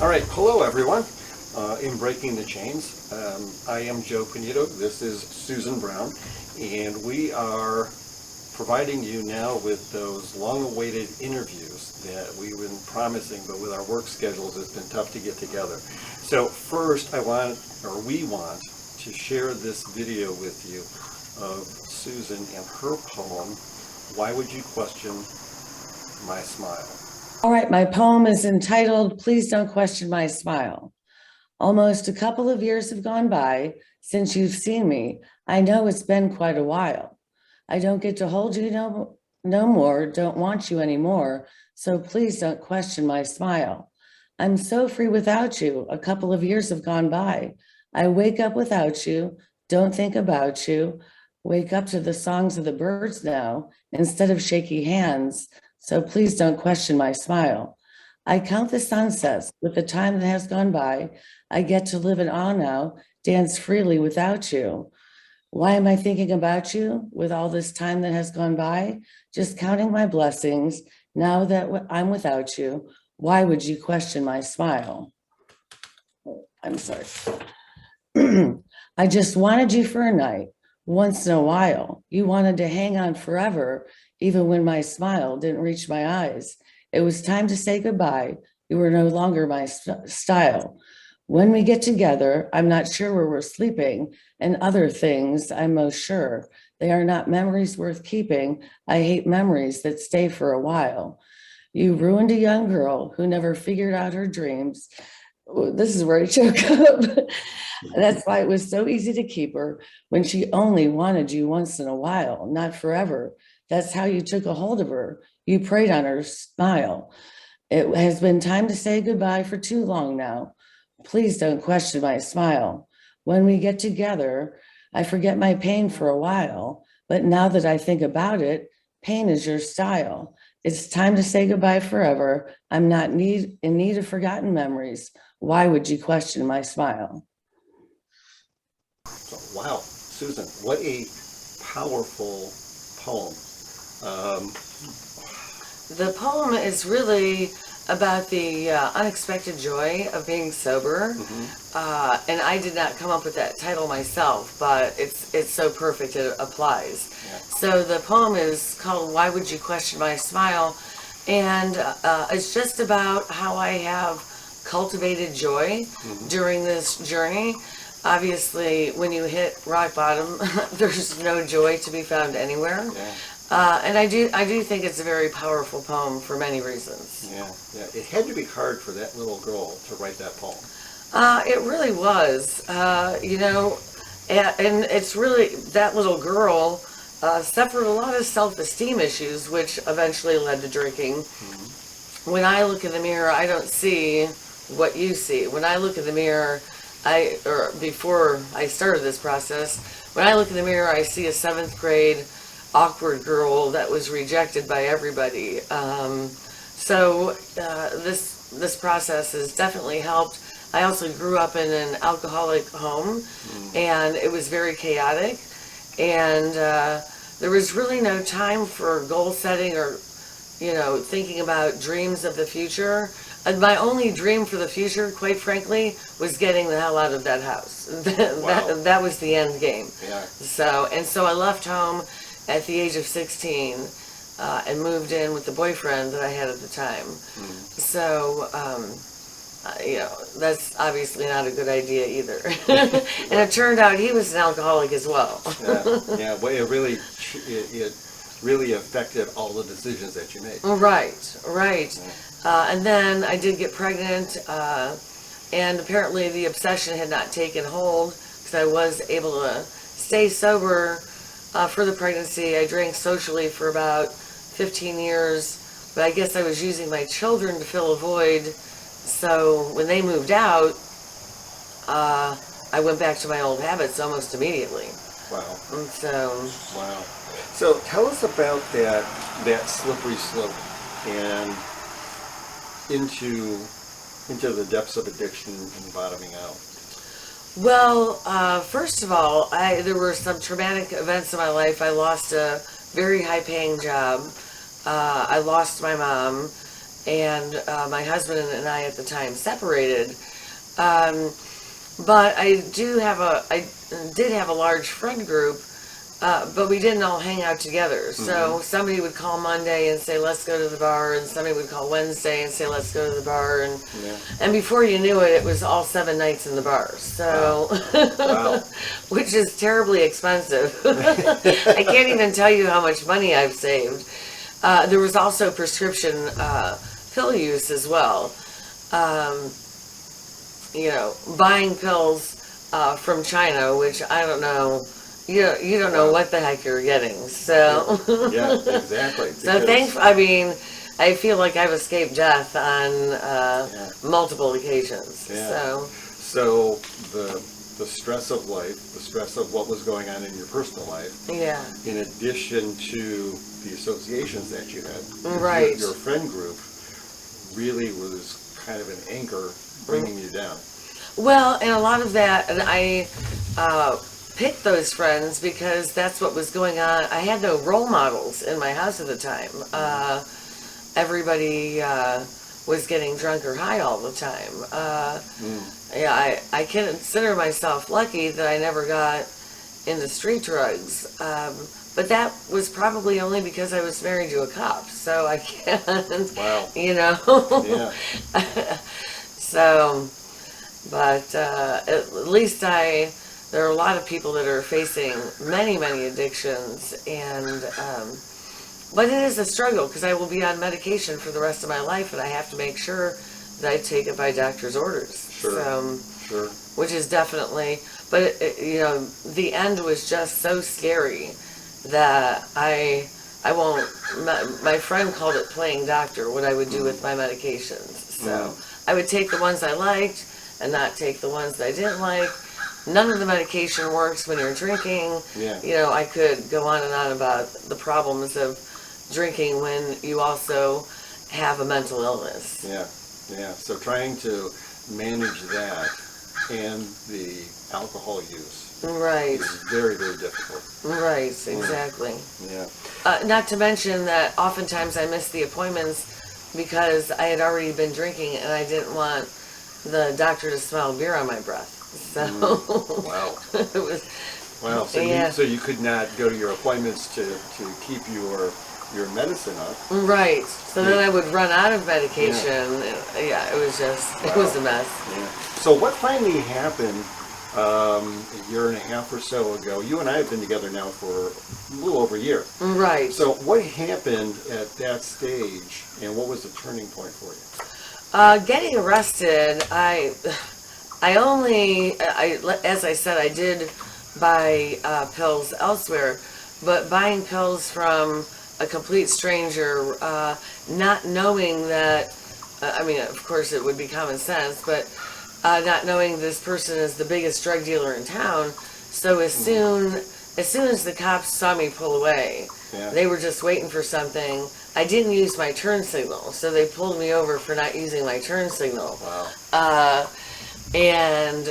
All right, hello everyone. In Breaking the Chains, I am Joe Pinito. This is Susan Brown, and we are providing you now with those long-awaited interviews that we've been promising, but with our work schedules, it's been tough to get together. So first, we want to share this video with you of Susan and her poem, "Why Would You Question My Smile?" All right, my poem is entitled, "Please Don't Question My Smile." Almost a couple of years have gone by since you've seen me. I know it's been quite a while. I don't get to hold you no more, don't want you anymore, so please don't question my smile. I'm so free without you. A couple of years have gone by. I wake up without you, don't think about you, wake up to the songs of the birds now instead of shaky hands, so please don't question my smile. I count the sunsets with the time that has gone by. I get to live in awe now, dance freely without you. Why am I thinking about you with all this time that has gone by? Just counting my blessings now that I'm without you. Why would you question my smile? I'm sorry. I just wanted you for a night, once in a while. You wanted to hang on forever, even when my smile didn't reach my eyes. It was time to say goodbye. You were no longer my style. When we get together, I'm not sure where we're sleeping, and other things I'm most sure. They are not memories worth keeping. I hate memories that stay for a while. You ruined a young girl who never figured out her dreams. This is where I choke up. That's why it was so easy to keep her when she only wanted you once in a while, not forever. That's how you took a hold of her. You preyed on her smile. It has been time to say goodbye for too long now. Please don't question my smile. When we get together, I forget my pain for a while, but now that I think about it, pain is your style. It's time to say goodbye forever. I'm not in need of forgotten memories. Why would you question my smile? So, wow, Susan, what a powerful poem. The poem is really about the unexpected joy of being sober. And I did not come up with that title myself, but it's so perfect it applies. Yeah. So the poem is called "Why Would You Question My Smile?" And it's just about how I have cultivated joy during this journey. Obviously, when you hit rock bottom, there's no joy to be found anywhere. Yeah. And I do think it's a very powerful poem for many reasons. Yeah. It had to be hard for that little girl to write that poem. It really was, and it's really, that little girl suffered a lot of self-esteem issues, which eventually led to drinking. When I look in the mirror, I don't see what you see. When I look in the mirror, before I started this process, when I look in the mirror, I see a 7th grade awkward girl that was rejected by everybody. So this process has definitely helped. I also grew up in an alcoholic home, and it was very chaotic, and there was really no time for goal setting or thinking about dreams of the future. And my only dream for the future, quite frankly, was getting the hell out of that house. Wow. that was the end game. Yeah. So I left home at the age of 16 and moved in with the boyfriend that I had at the time. So, that's obviously not a good idea either. And it turned out he was an alcoholic as well. Yeah. Well, it really affected all the decisions that you made. Right. And then I did get pregnant, and apparently the obsession had not taken hold because I was able to stay sober for the pregnancy. I drank socially for about 15 years, but I guess I was using my children to fill a void. So when they moved out, I went back to my old habits almost immediately. Wow. Wow. So tell us about that slippery slope and into the depths of addiction and bottoming out. Well, first of all, there were some traumatic events in my life. I lost a very high-paying job. I lost my mom, and my husband and I at the time separated. But I did have a large friend group, but we didn't all hang out together. So somebody would call Monday and say, let's go to the bar, and somebody would call Wednesday and say, let's go to the bar, and before you knew it, it was all 7 nights in the bar. So, Wow. which is terribly expensive. I can't even tell you how much money I've saved. There was also prescription pill use as well. Buying pills from China, which I don't know. You don't know what the heck you're getting. So Yeah, exactly. so I feel like I've escaped death on multiple occasions. Yeah. So the stress of life, the stress of what was going on in your personal life, in addition to the associations that you had, right? Your friend group really was kind of an anchor bringing you down. Well, and a lot of that, and I picked those friends because that's what was going on. I had no role models in my house at the time. Everybody was getting drunk or high all the time. Yeah, I consider myself lucky that I never got into street drugs. But that was probably only because I was married to a cop, so I can't, Wow. Yeah. So, but at least there are a lot of people that are facing many, many addictions, and but it is a struggle because I will be on medication for the rest of my life, and I have to make sure that I take it by doctor's orders. Sure. Sure. Which is definitely, but the end was just so scary that I won't. My friend called it playing doctor. What I would do with my medications. So I would take the ones I liked and not take the ones that I didn't like. None of the medication works when you're drinking. Yeah. I could go on and on about the problems of drinking when you also have a mental illness. Yeah. So trying to manage that and the alcohol use, right, is very, very difficult. Right, exactly. Yeah. Not to mention that oftentimes I missed the appointments because I had already been drinking and I didn't want the doctor to smell beer on my breath. So Wow. it was. Wow. So you could not go to your appointments to keep your medicine up. Right. So then I would run out of medication. Yeah, it was just, it was a mess. Yeah. So what finally happened a year and a half or so ago? You and I have been together now for a little over a year. Right. So what happened at that stage, and what was the turning point for you? Getting arrested, as I said, I did buy pills elsewhere, but buying pills from a complete stranger, not knowing that, of course it would be common sense, but not knowing this person is the biggest drug dealer in town. So as soon as the cops saw me pull away, they were just waiting for something. I didn't use my turn signal, so they pulled me over for not using my turn signal. Wow. And,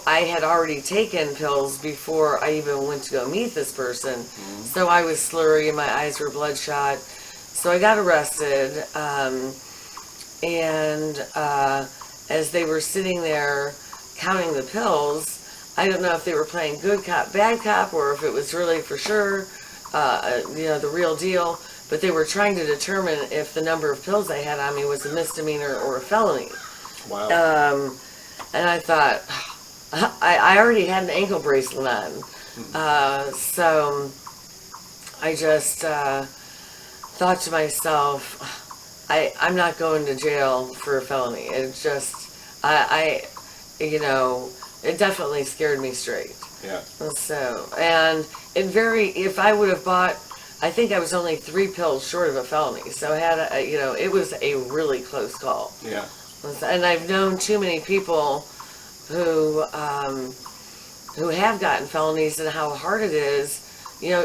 I had already taken pills before I even went to go meet this person. So I was slurry and my eyes were bloodshot. So I got arrested. And as they were sitting there counting the pills, I don't know if they were playing good cop, bad cop, or if it was really for sure, the real deal. But they were trying to determine if the number of pills I had on me was a misdemeanor or a felony. Wow. And I thought, I already had an ankle bracelet on. So I just thought to myself, I'm not going to jail for a felony. It just, it definitely scared me straight. Yeah. So, and if I would have bought, I think I was only 3 pills short of a felony. So I had, it was a really close call. Yeah. And I've known too many people who have gotten felonies and how hard it is. You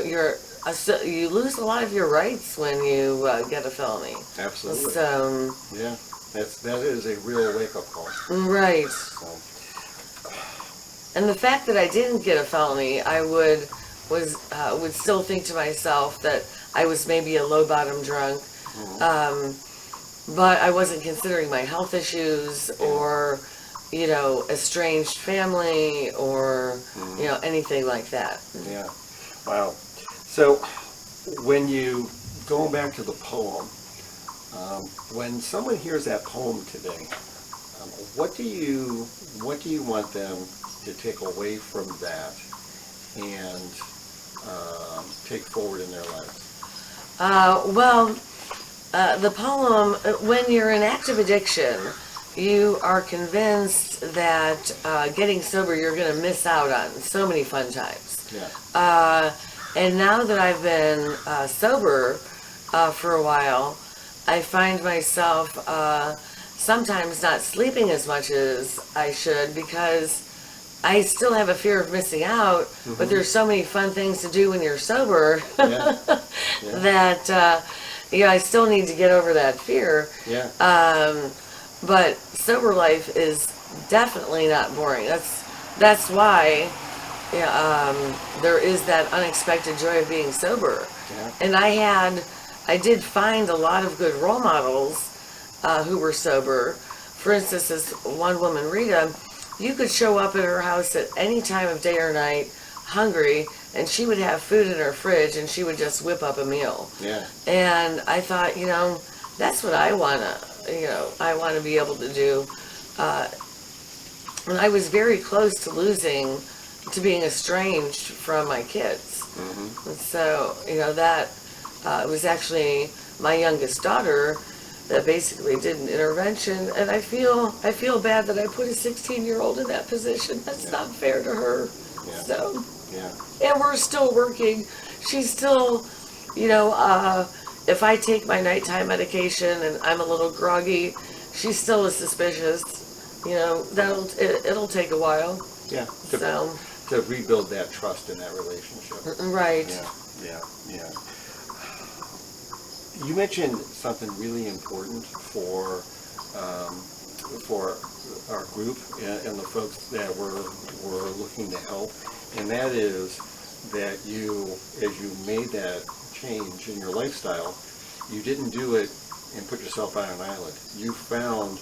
lose a lot of your rights when you get a felony. Absolutely. So yeah, that is a real wake-up call. Right. So. And the fact that I didn't get a felony, I would still think to myself that I was maybe a low bottom drunk. but I wasn't considering my health issues or, estranged family or, anything like that. Yeah. Wow. So when you, going back to the poem, when someone hears that poem today, what do you want them to take away from that and take forward in their lives? The poem, when you're in active addiction, you are convinced that getting sober, you're going to miss out on so many fun times. Yeah. And now that I've been sober for a while, I find myself sometimes not sleeping as much as I should because I still have a fear of missing out, but there's so many fun things to do when you're sober that I still need to get over that fear. Yeah. But sober life is definitely not boring. That's why there is that unexpected joy of being sober. Yeah. And I did find a lot of good role models who were sober. For instance, this one woman, Rita, you could show up at her house at any time of day or night hungry, and she would have food in her fridge, and she would just whip up a meal. Yeah. And I thought, that's what I want to be able to do. And I was very close to being estranged from my kids. And so, that was actually my youngest daughter that basically did an intervention, and I feel bad that I put a 16-year-old in that position. That's not fair to her. Yeah. So, yeah. and we're still working. She's still, if I take my nighttime medication and I'm a little groggy, she still is suspicious. It'll take a while. Yeah. To rebuild that trust in that relationship. Right. Yeah. You mentioned something really important for our group and the folks that we're looking to help, and that is that as you made that change in your lifestyle, you didn't do it and put yourself on an island. You found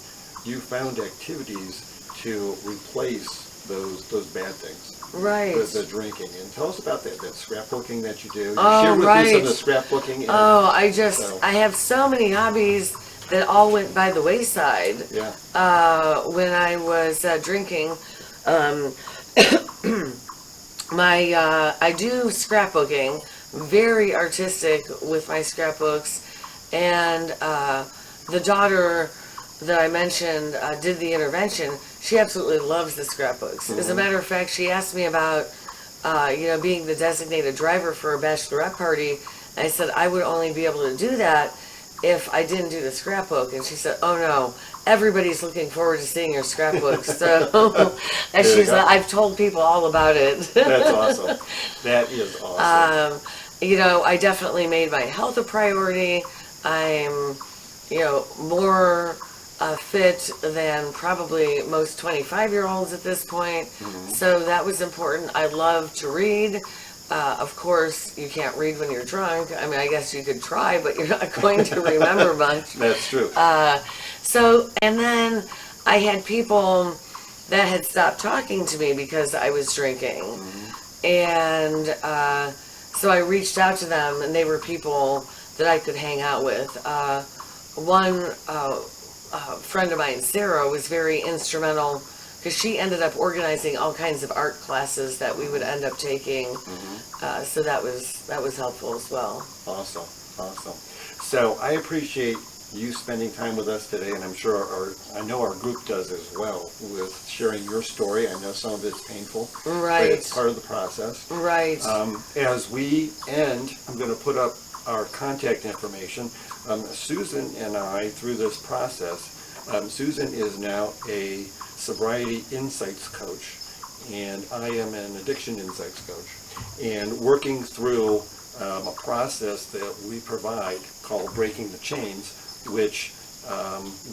activities to replace those bad things. Right. The drinking. And tell us about that scrapbooking that you do. You Oh, shared with right. me some of the scrapbooking. I have so many hobbies that all went by the wayside. Yeah. When I was drinking. I do scrapbooking, very artistic with my scrapbooks, and the daughter that I mentioned did the intervention. She absolutely loves the scrapbooks. As a matter of fact, she asked me about being the designated driver for a bachelorette party, and I said I would only be able to do that if I didn't do the scrapbook. And she said, oh no, everybody's looking forward to seeing your scrapbook. So, and she said, I've told people all about it. That's awesome. That is awesome. I definitely made my health a priority. I'm, more fit than probably most 25-year-olds at this point. So that was important. I love to read. Of course, you can't read when you're drunk. I mean, I guess you could try, but you're not going to remember much. That's true. And then I had people that had stopped talking to me because I was drinking. And so I reached out to them, and they were people that I could hang out with. One friend of mine, Sarah, was very instrumental because she ended up organizing all kinds of art classes that we would end up taking. So that was helpful as well. Awesome. So I appreciate you spending time with us today, and I'm sure I know our group does as well, with sharing your story. I know some of it's painful, right? But it's part of the process, right? As we end, I'm going to put up our contact information. Susan and I, through this process, Susan is now a sobriety insights coach, and I am an addiction insights coach, and working through a process that we provide called Breaking the Chains, which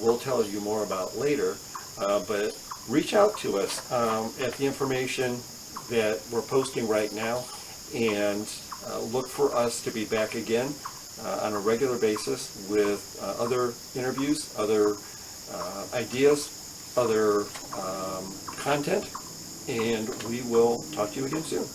we'll tell you more about later, but reach out to us at the information that we're posting right now, and look for us to be back again on a regular basis with other interviews, other ideas, other content, and we will talk to you again soon.